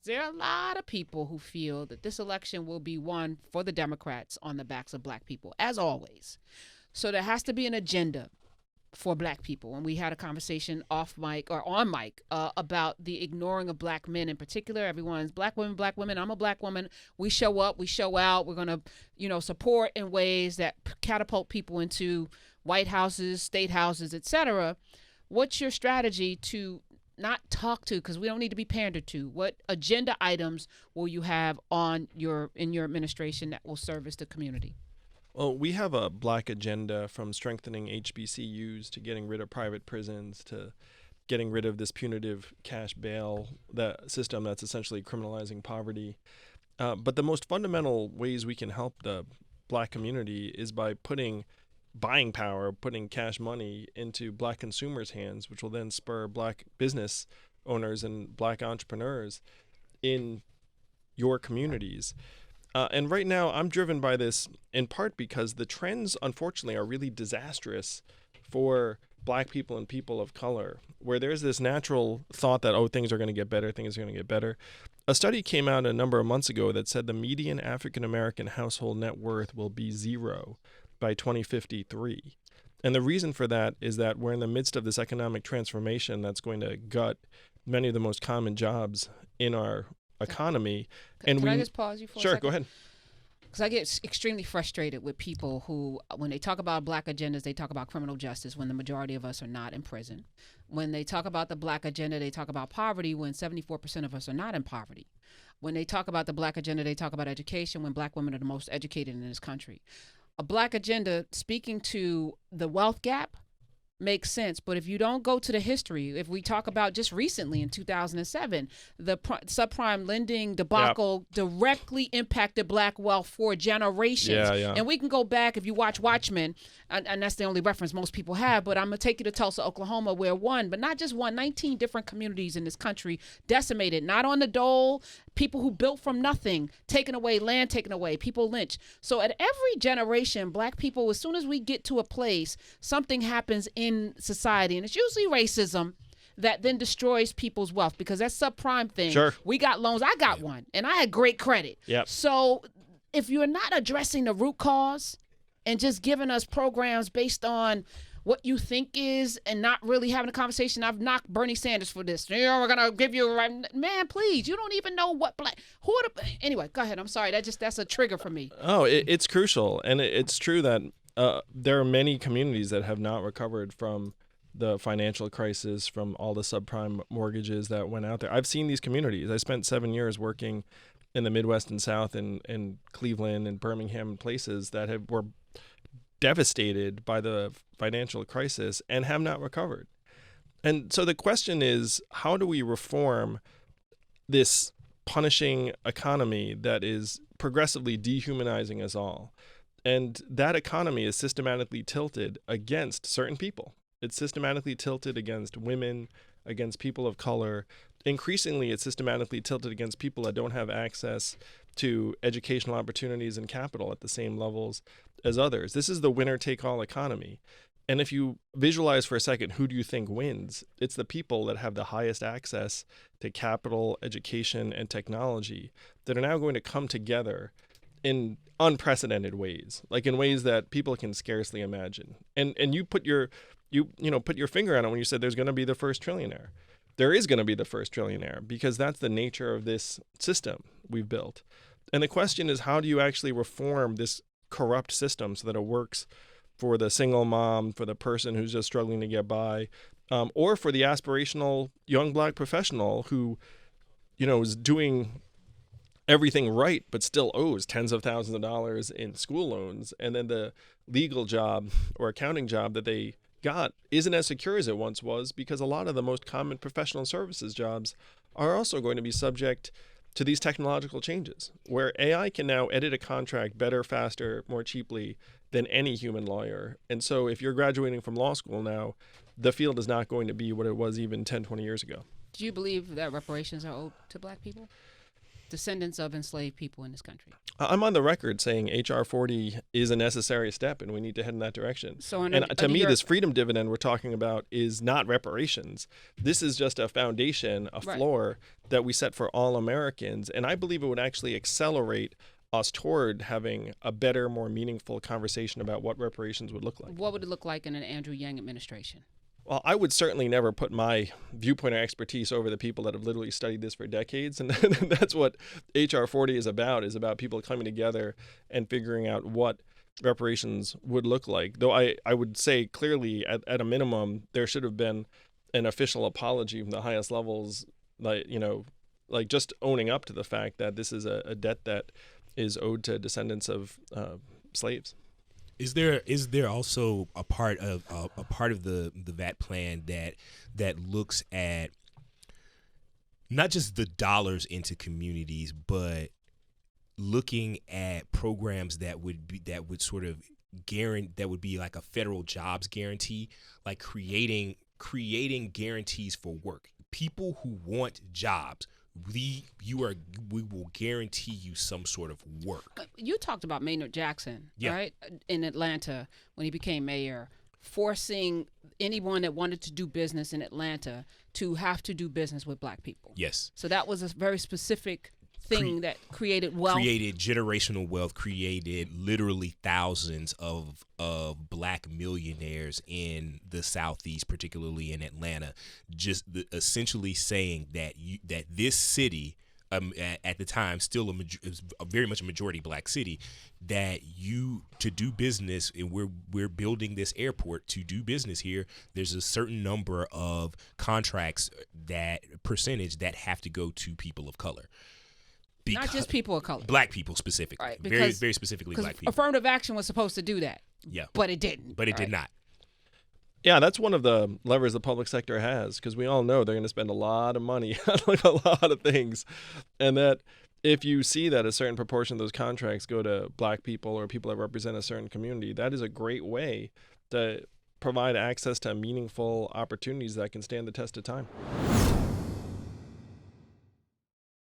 There are a lot of people who feel that this election will be won for the Democrats on the backs of black people, as always. So there has to be an agenda for black people. And we had a conversation off mic or on mic about the ignoring of black men in particular. Everyone's black women, black women. I'm a black woman. We show up, we show out. We're going to, support in ways that catapult people into White Houses, state houses, etc. What's your strategy to not talk to, because we don't need to be pandered to? What agenda items will you have in your administration that will service the community? Well, we have a black agenda, from strengthening HBCUs to getting rid of private prisons to getting rid of this punitive cash bail that system that's essentially criminalizing poverty. But the most fundamental ways we can help the black community is by putting buying power, putting cash money into black consumers' hands, which will then spur black business owners and black entrepreneurs in your communities. And right now, I'm driven by this in part because the trends, unfortunately, are really disastrous for black people and people of color, where there's this natural thought that, oh, things are going to get better, things are going to get better. A study came out a number of months ago that said the median African-American household net worth will be zero by 2053. And the reason for that is that we're in the midst of this economic transformation that's going to gut many of the most common jobs in our economy. Can I just pause you for a second? Sure, go ahead. Because I get extremely frustrated with people who, when they talk about black agendas, they talk about criminal justice when the majority of us are not in prison. When they talk about the black agenda, they talk about poverty when 74% of us are not in poverty. When they talk about the black agenda, they talk about education when black women are the most educated in this country. A black agenda speaking to the wealth gap makes sense. But if you don't go to the history, if we talk about just recently in 2007, the subprime lending debacle directly impacted black wealth for generations. And we can go back, if you watch Watchmen, and that's the only reference most people have, but I'm going to take you to Tulsa, Oklahoma, where but not just 19 different communities in this country decimated, not on the dole, people who built from nothing, taken away, land taken away, people lynched. So at every generation, black people, as soon as we get to a place, something happens in society, and it's usually racism that then destroys people's wealth, because that subprime thing, Sure. We got loans, I got one, and I had great credit. So if you're not addressing the root cause and just giving us programs based on what you think is and not really having a conversation. I've knocked Bernie Sanders for this. We're going to give you a man, please. You don't even know what anyway, go ahead. I'm sorry. That's a trigger for me. Oh, it's crucial. And it's true that there are many communities that have not recovered from the financial crisis, from all the subprime mortgages that went out there. I've seen these communities. I spent 7 years working in the Midwest and South, in Cleveland and Birmingham, and places that were devastated by the financial crisis and have not recovered. And so the question is, how do we reform this punishing economy that is progressively dehumanizing us all? And that economy is systematically tilted against certain people. It's systematically tilted against women, against people of color. Increasingly, it's systematically tilted against people that don't have access to educational opportunities and capital at the same levels as others. This is the winner-take-all economy. And if you visualize for a second, who do you think wins? It's the people that have the highest access to capital, education, and technology that are now going to come together in unprecedented ways, like in ways that people can scarcely imagine. And you put your finger on it when you said there's going to be the first trillionaire. There is going to be the first trillionaire, because that's the nature of this system we've built. And the question is, how do you actually reform this corrupt system so that it works for the single mom, for the person who's just struggling to get by, or for the aspirational young black professional who, is doing everything right but still owes tens of thousands of dollars in school loans, and then the legal job or accounting job that they got isn't as secure as it once was, because a lot of the most common professional services jobs are also going to be subject to these technological changes, where AI can now edit a contract better, faster, more cheaply than any human lawyer. And so if you're graduating from law school now, the field is not going to be what it was even 10, 20 years ago. Do you believe that reparations are owed to black people? descendants of enslaved people in this country. I'm on the record saying H.R. 40 is a necessary step, and we need to head in that direction. So to me, this freedom dividend we're talking about is not reparations. This is just a foundation, a floor that we set for all Americans, and I believe it would actually accelerate us toward having a better, more meaningful conversation about what reparations would look like. What would it look like in an Andrew Yang administration? Well, I would certainly never put my viewpoint or expertise over the people that have literally studied this for decades. And that's what H.R. 40 is about people coming together and figuring out what reparations would look like. Though I would say clearly, at a minimum, there should have been an official apology from the highest levels, like just owning up to the fact that this is a debt that is owed to descendants of slaves. Is there also a part of the VAT plan that looks at not just the dollars into communities, but looking at programs that would be like a federal jobs guarantee, like creating guarantees for work. People who want jobs, we will guarantee you some sort of work. You talked about Maynard Jackson, yeah, right, in Atlanta when he became mayor, forcing anyone that wanted to do business in Atlanta to have to do business with black people. Yes. So that was a very specific thing that created wealth. Created generational wealth, created literally thousands of black millionaires in the Southeast, particularly in Atlanta, essentially saying that this city, at the time still very much a majority black city, that to do business, and we're building this airport to do business here, there's a certain number of contracts, that percentage that have to go to people of color. Not just people of color. Black people specifically. Right, very, very specifically black people. Affirmative action was supposed to do that. Yeah. But it didn't. But it did not. Yeah, that's one of the levers the public sector has, because we all know they're going to spend a lot of money on a lot of things. And that if you see that a certain proportion of those contracts go to black people or people that represent a certain community, that is a great way to provide access to meaningful opportunities that can stand the test of time.